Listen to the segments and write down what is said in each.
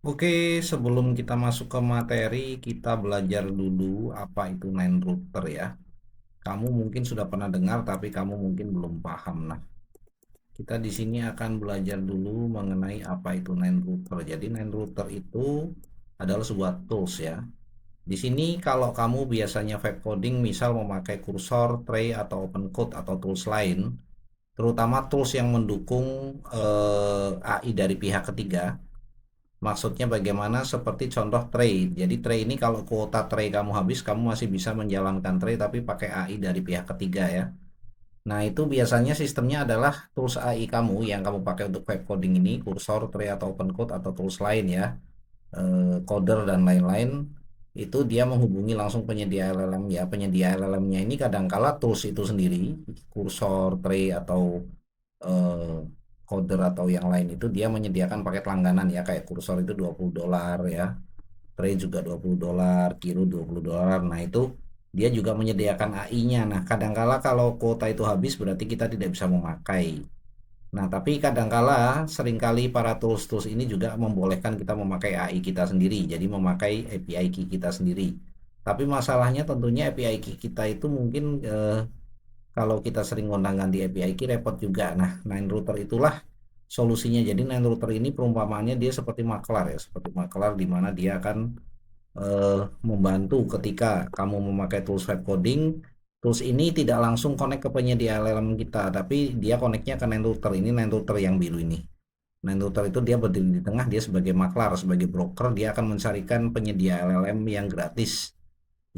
Oke, sebelum kita masuk ke materi, kita belajar dulu apa itu nine router ya. Kamu mungkin sudah pernah dengar, tapi kamu mungkin belum paham. Nah, kita di sini akan belajar dulu mengenai apa itu nine router. Jadi nine router itu adalah sebuah tools ya. Di sini kalau kamu biasanya vibe coding, misal memakai kursor, tray, atau open code atau tools lain, terutama tools yang mendukung AI dari pihak ketiga. Maksudnya bagaimana seperti contoh trade. Jadi trade ini kalau kuota trade kamu habis, kamu masih bisa menjalankan trade tapi pakai AI dari pihak ketiga ya. Nah, itu biasanya sistemnya adalah tools AI kamu yang kamu pakai untuk web coding ini, kursor, trade atau open code atau tools lain ya, coder dan lain-lain. Itu dia menghubungi langsung penyedia LLM ya. Penyedia LLM-nya ini kadangkala tools itu sendiri, kursor, trade atau eh, coder atau yang lain itu dia menyediakan paket langganan ya kayak kursor itu $20 ya. Tray juga $20, Kiro $20. Nah, itu dia juga menyediakan AI-nya. Nah, kadangkala kalau kuota itu habis berarti kita tidak bisa memakai. Nah, tapi kadangkala seringkali para tools-tools ini juga membolehkan kita memakai AI kita sendiri, jadi memakai API key kita sendiri. Tapi masalahnya tentunya API key kita itu mungkin kalau kita sering ngondangan di API key repot juga. Nah, Nine Router itulah solusinya. Jadi Nine Router ini perumpamaannya dia seperti maklar ya, seperti maklar di mana dia akan membantu ketika kamu memakai tools web coding. Tools ini tidak langsung connect ke penyedia LLM kita, tapi dia connectnya ke Nine Router. Ini Nine Router yang biru ini. Nine Router itu dia berdiri di tengah, dia sebagai maklar, sebagai broker, dia akan mencarikan penyedia LLM yang gratis.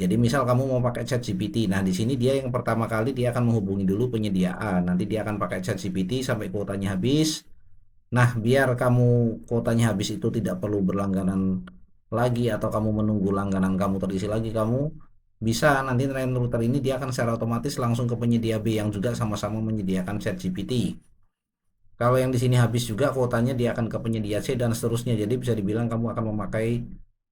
Jadi misal kamu mau pakai ChatGPT, nah di sini dia yang pertama kali dia akan menghubungi dulu penyedia A, nanti dia akan pakai ChatGPT sampai kuotanya habis. Nah, biar kamu kuotanya habis itu tidak perlu berlangganan lagi atau kamu menunggu langganan kamu terisi lagi, kamu bisa nanti Nine Router ini dia akan secara otomatis langsung ke penyedia B yang juga sama-sama menyediakan ChatGPT. Kalau yang di sini habis juga kuotanya dia akan ke penyedia C dan seterusnya. Jadi bisa dibilang kamu akan memakai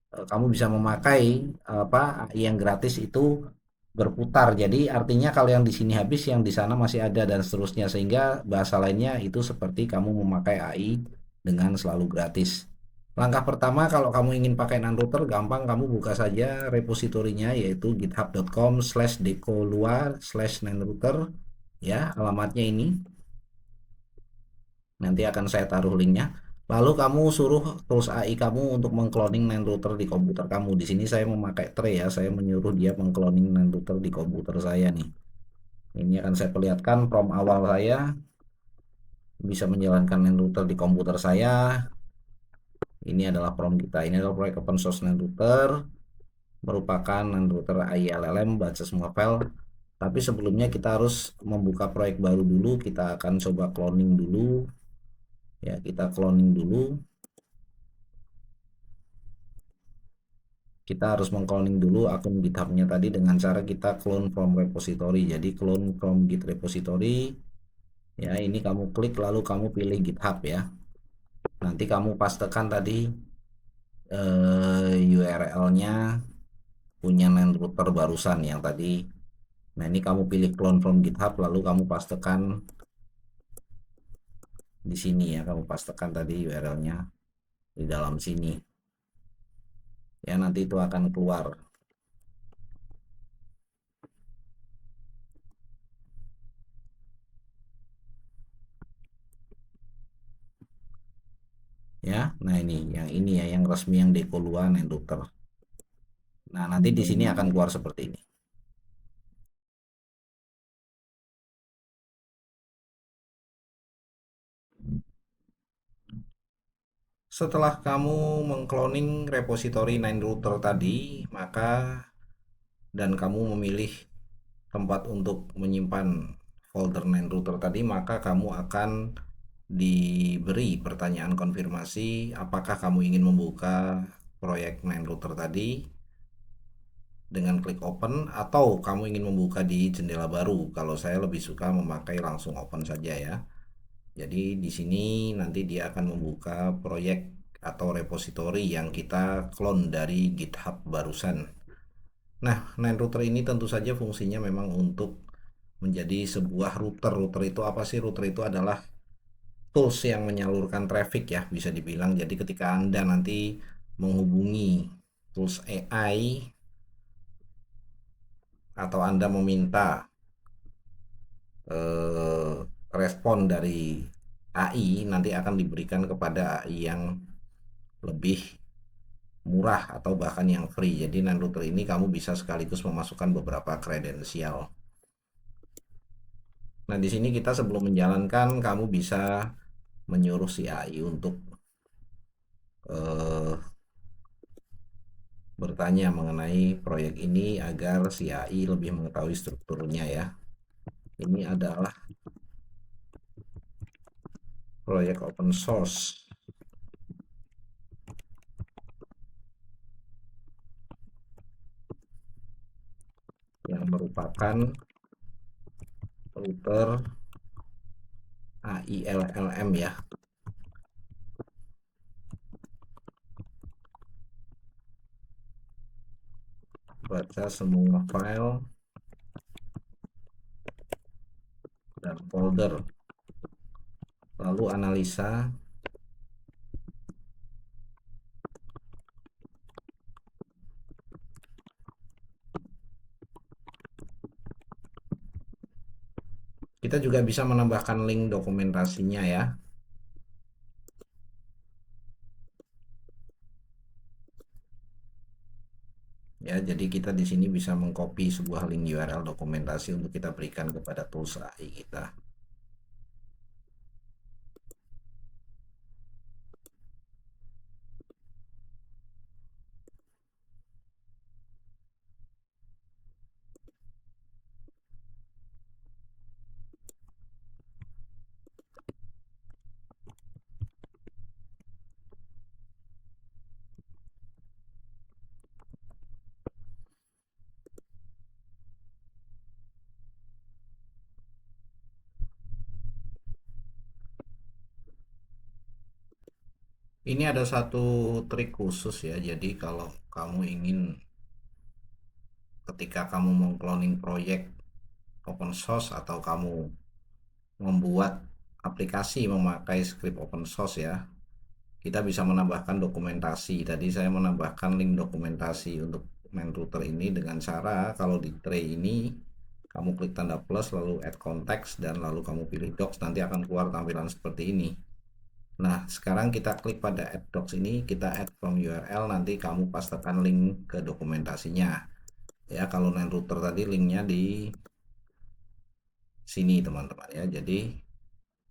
kamu bisa memakai apa AI yang gratis itu berputar. Jadi artinya kalau yang di sini habis, yang di sana masih ada dan seterusnya. Sehingga bahasa lainnya itu seperti kamu memakai AI dengan selalu gratis. Langkah pertama kalau kamu ingin pakai non-router, gampang kamu buka saja repositorinya yaitu github.com/dekolua/non-router ya, alamatnya ini. Nanti akan saya taruh linknya. Lalu kamu suruh tools AI kamu untuk mengcloning router di komputer kamu. Di sini saya memakai tray ya, saya menyuruh dia mengcloning router di komputer saya nih. Ini akan saya perlihatkan prompt awal saya bisa menjalankan router di komputer saya. Ini adalah prompt kita. Ini adalah proyek open source router, merupakan router AI LLM baca semua file. Tapi sebelumnya kita harus membuka proyek baru dulu. Kita akan coba cloning dulu. Ya, kita cloning dulu. Kita harus mengcloning dulu akun GitHub-nya tadi dengan cara kita clone from repository. Jadi clone from git repository. Ya, ini kamu klik lalu kamu pilih GitHub ya. Nanti kamu pastekan tadi URL-nya punya main router barusan yang tadi. Nah, ini kamu pilih clone from GitHub lalu kamu pastekan di sini ya, kamu pastekan tadi URL-nya di dalam sini. Ya, nanti itu akan keluar. Ya, nah ini ya yang resmi yang Dekolua main router. Nah, nanti di sini akan keluar seperti ini. Setelah kamu mengcloning repository Nine Router tadi, maka dan kamu memilih tempat untuk menyimpan folder Nine Router tadi, maka kamu akan diberi pertanyaan konfirmasi apakah kamu ingin membuka proyek Nine Router tadi dengan klik open atau kamu ingin membuka di jendela baru. Kalau saya lebih suka memakai langsung open saja ya. Jadi di sini nanti dia akan membuka proyek atau repository yang kita clone dari GitHub barusan. Nah, Nine Router ini tentu saja fungsinya memang untuk menjadi sebuah router. Router itu apa sih? Router itu adalah tools yang menyalurkan traffic ya, bisa dibilang. Jadi ketika Anda nanti menghubungi tools AI atau Anda meminta eh, respon dari AI, nanti akan diberikan kepada AI yang lebih murah atau bahkan yang free. Jadi NameRouter ini kamu bisa sekaligus memasukkan beberapa kredensial. Nah, di sini kita sebelum menjalankan, kamu bisa menyuruh si AI untuk eh, bertanya mengenai proyek ini agar si AI lebih mengetahui strukturnya ya. Ini adalah proyek open source yang merupakan router AI LLM ya. Baca semua file dan folder, lalu analisa. Kita juga bisa menambahkan link dokumentasinya ya. Ya, jadi kita di sini bisa mengcopy sebuah link URL dokumentasi untuk kita berikan kepada tools AI kita. Ini ada satu trik khusus ya. Jadi kalau kamu ingin ketika kamu mengcloning proyek open source atau kamu membuat aplikasi memakai script open source ya, kita bisa menambahkan dokumentasi. Tadi saya menambahkan link dokumentasi untuk main router ini dengan cara kalau di tray ini kamu klik tanda plus lalu add context dan lalu kamu pilih docs, nanti akan keluar tampilan seperti ini. Nah, sekarang kita klik pada add docs ini, kita add from URL, nanti kamu pastekan link ke dokumentasinya. Ya, kalau main router tadi linknya di sini teman-teman ya. Jadi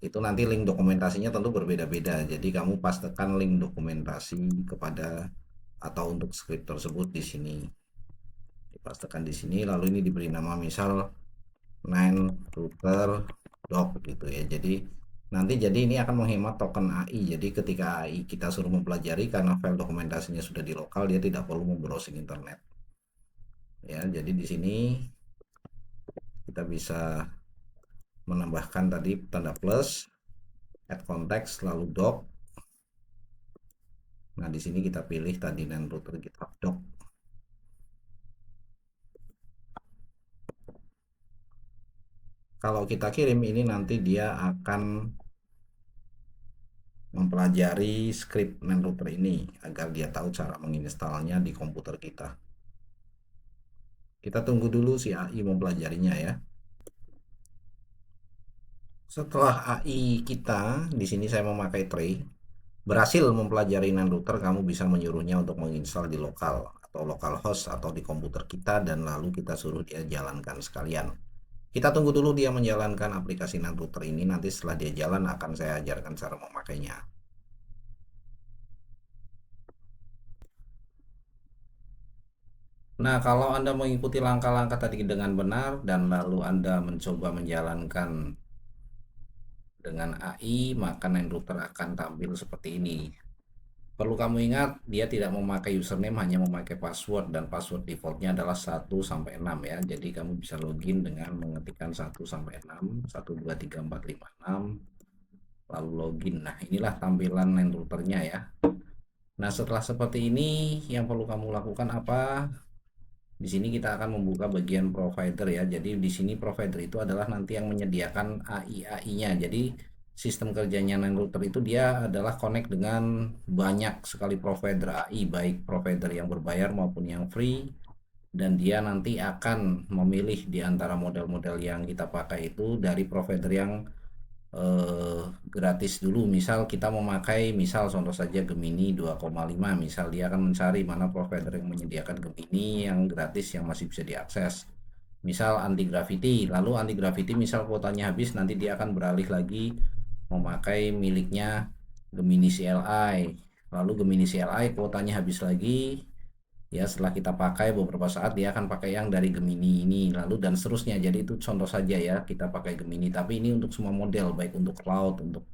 itu nanti link dokumentasinya tentu berbeda-beda. Jadi kamu pastekan link dokumentasi kepada atau untuk script tersebut di sini. Dipastekan di sini, lalu ini diberi nama misal nine router doc gitu ya. Jadi nanti ini akan menghemat token AI. Jadi ketika AI kita suruh mempelajari, karena file dokumentasinya sudah di lokal, dia tidak perlu membrowsing internet. Ya, jadi di sini kita bisa menambahkan tadi tanda plus, add context, lalu doc. Nah, di sini kita pilih tadi dan router GitHub doc. Kalau kita kirim ini nanti dia akan mempelajari script main router ini agar dia tahu cara menginstalnya di komputer kita. Kita tunggu dulu si AI mempelajarinya ya. Setelah AI kita, di sini saya memakai tray, berhasil mempelajari NAND router, kamu bisa menyuruhnya untuk menginstal di lokal atau localhost atau di komputer kita dan lalu kita suruh dia jalankan sekalian. Kita tunggu dulu dia menjalankan aplikasi NAND router ini, nanti setelah dia jalan akan saya ajarkan cara memakainya. Nah, kalau Anda mengikuti langkah-langkah tadi dengan benar dan lalu Anda mencoba menjalankan dengan AI, maka NAND router akan tampil seperti ini. Perlu kamu ingat, dia tidak memakai username, hanya memakai password, dan password defaultnya adalah 1 sampai 6 ya. Jadi kamu bisa login dengan mengetikkan 1 sampai 6, 1 2 3 4 5 6, lalu login. Nah, inilah tampilan NAND routernya ya. Nah, setelah seperti ini, yang perlu kamu lakukan apa? Di sini kita akan membuka bagian provider ya. Jadi di sini provider itu adalah nanti yang menyediakan AI-nya. Jadi sistem kerjanya Nine Router itu dia adalah connect dengan banyak sekali provider AI, baik provider yang berbayar maupun yang free, dan dia nanti akan memilih di antara model-model yang kita pakai itu dari provider yang gratis dulu. Misal kita memakai, misal contoh saja Gemini 2,5, misal dia akan mencari mana provider yang menyediakan Gemini yang gratis yang masih bisa diakses. Misal anti gravity, lalu anti gravity misal kuotanya habis, nanti dia akan beralih lagi memakai miliknya Gemini CLI. Lalu Gemini CLI kuotanya habis lagi, ya setelah kita pakai beberapa saat dia akan pakai yang dari Gemini ini, lalu dan seterusnya. Jadi itu contoh saja ya, kita pakai Gemini, tapi ini untuk semua model, baik untuk cloud, untuk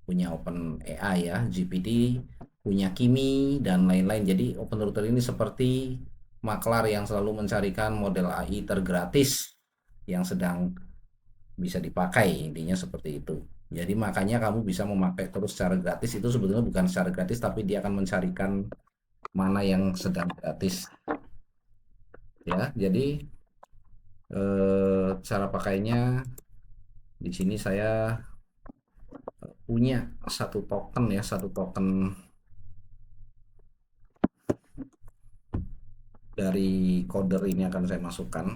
punya Open AI ya, GPT, punya Kimi dan lain-lain. Jadi Open Router ini seperti maklar yang selalu mencarikan model AI tergratis yang sedang bisa dipakai, intinya seperti itu. Jadi makanya kamu bisa memakai terus secara gratis, itu sebetulnya bukan secara gratis, tapi dia akan mencarikan mana yang sedang gratis ya. Jadi cara pakainya di sini saya punya satu token ya, satu token dari coder ini akan saya masukkan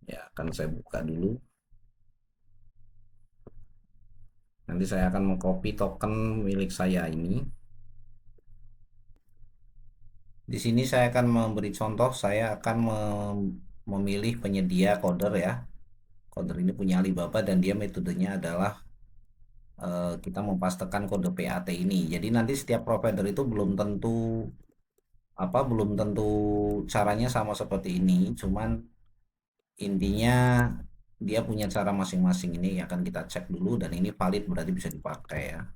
ya, akan saya buka dulu. Nanti saya akan mengcopy token milik saya ini. Di sini saya akan memberi contoh, saya akan memilih penyedia coder ya. Coder ini punya Alibaba dan dia metodenya adalah kita mempastekan kode PAT ini. Jadi nanti setiap provider itu belum tentu caranya sama seperti ini, cuman intinya dia punya cara masing-masing. Ini akan kita cek dulu dan ini valid, berarti bisa dipakai ya.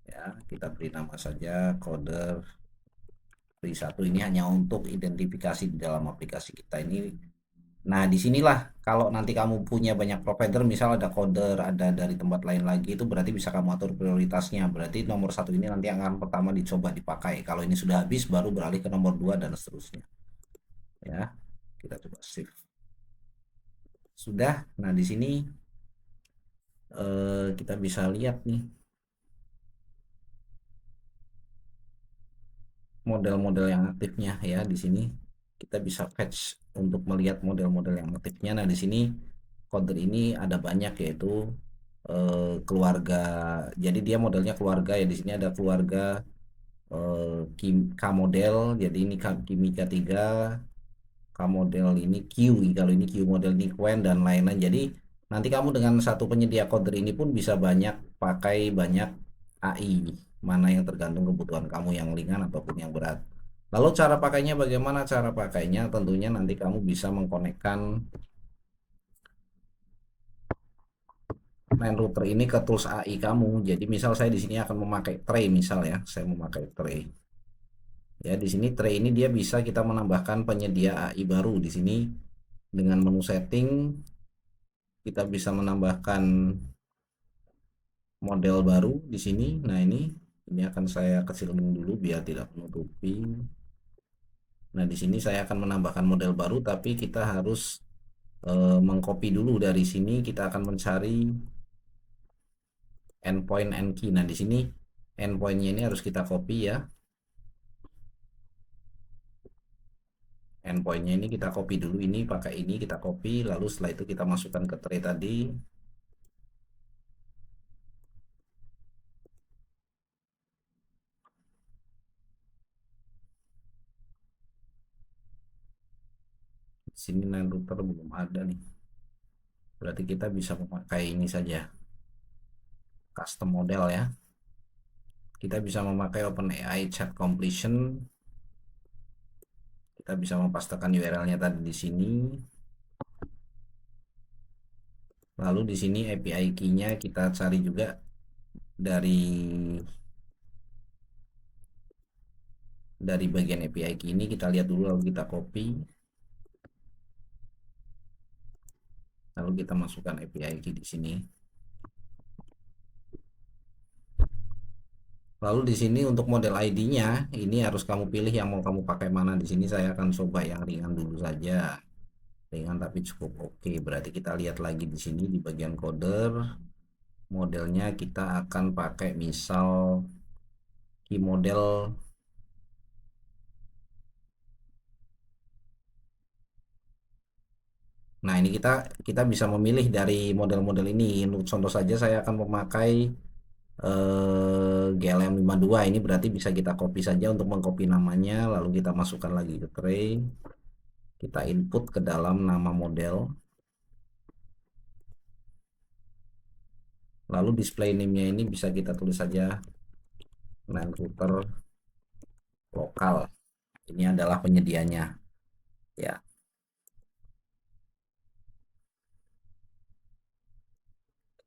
Ya, kita beri nama saja kode pri1, ini hanya untuk identifikasi di dalam aplikasi kita ini. Nah, disinilah kalau nanti kamu punya banyak provider, misal ada coder, ada dari tempat lain lagi, itu berarti bisa kamu atur prioritasnya. Berarti nomor satu ini nanti akan pertama dicoba dipakai. Kalau ini sudah habis, baru beralih ke nomor 2 dan seterusnya. Ya, kita coba save. Sudah. Nah, di sini kita bisa lihat nih model-model yang aktifnya ya. Di sini kita bisa fetch untuk melihat model-model yang aktifnya. Nah, di sini coder ini ada banyak, yaitu keluarga. Jadi dia modelnya keluarga ya. Di sini ada keluarga K model. Jadi ini Kimi K3, K model ini Q, kalau ini Q model ini Qwen dan lain-lain. Jadi nanti kamu dengan satu penyedia coder ini pun bisa banyak pakai banyak AI, mana yang tergantung kebutuhan kamu yang ringan ataupun yang berat. Lalu cara pakainya bagaimana? Cara pakainya tentunya nanti kamu bisa mengkonekkan Nine Router ini ke tools AI kamu. Jadi misal saya di sini akan memakai tray, misal ya, saya memakai tray. Ya, di sini tray ini dia bisa kita menambahkan penyedia AI baru. Di sini dengan menu setting kita bisa menambahkan model baru di sini. Nah, ini akan saya kecilin dulu biar tidak menutupi. Nah, di sini saya akan menambahkan model baru, tapi kita harus mengcopy dulu dari sini. Kita akan mencari endpoint and key. Nah, di sini endpointnya ini harus kita copy ya. Endpointnya ini kita copy dulu, ini pakai ini kita copy, lalu setelah itu kita masukkan ke tray tadi. Di sini Nine Router belum ada nih, berarti kita bisa memakai ini saja, custom model ya. Kita bisa memakai OpenAI Chat Completion. Kita bisa mempastekan URL-nya tadi di sini. Lalu di sini API key-nya kita cari juga dari bagian API key ini, kita lihat dulu lalu kita copy. Lalu kita masukkan API key di sini. Lalu di sini untuk model ID-nya ini harus kamu pilih yang mau kamu pakai mana. Di sini saya akan coba yang ringan dulu saja. Ringan tapi cukup oke. Berarti kita lihat lagi di sini di bagian coder. modelnya kita akan pakai misal key model. Nah, ini kita bisa memilih dari model-model ini. Untuk contoh saja saya akan memakai GLM52. Ini berarti bisa kita copy saja untuk mengcopy namanya, lalu kita masukkan lagi ke tray. Kita input ke dalam nama model. Lalu display name-nya ini bisa kita tulis saja LAN router lokal. Ini adalah penyedianya. Ya,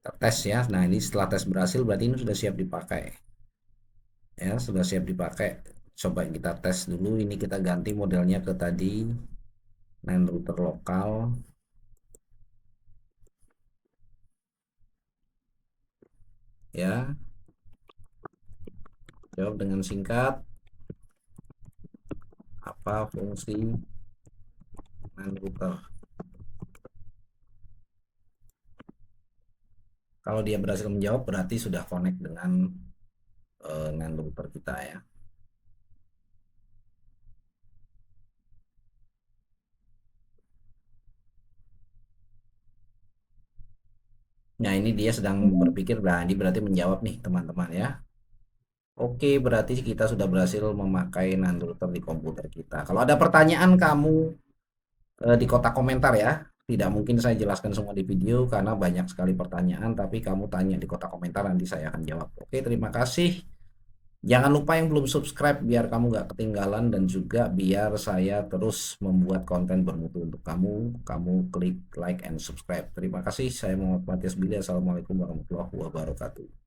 kita tes ya. Nah, ini setelah tes berhasil berarti ini sudah siap dipakai. Ya, sudah siap dipakai. Coba kita tes dulu. Ini kita ganti modelnya ke tadi LAN router lokal. Ya, jawab dengan singkat. Apa fungsi LAN router? Kalau dia berhasil menjawab berarti sudah connect dengan LAN router kita ya. Nah, ini dia sedang berpikir. Nah, ini berarti menjawab nih teman-teman ya. Oke, berarti kita sudah berhasil memakai LAN router di komputer kita. Kalau ada pertanyaan kamu di kotak komentar ya. Tidak mungkin saya jelaskan semua di video karena banyak sekali pertanyaan, tapi kamu tanya di kotak komentar nanti saya akan jawab. Oke, terima kasih. Jangan lupa yang belum subscribe biar kamu nggak ketinggalan dan juga biar saya terus membuat konten bermutu untuk kamu. Kamu klik like and subscribe. Terima kasih. Saya Muhammad Matias Billy. Assalamualaikum warahmatullahi wabarakatuh.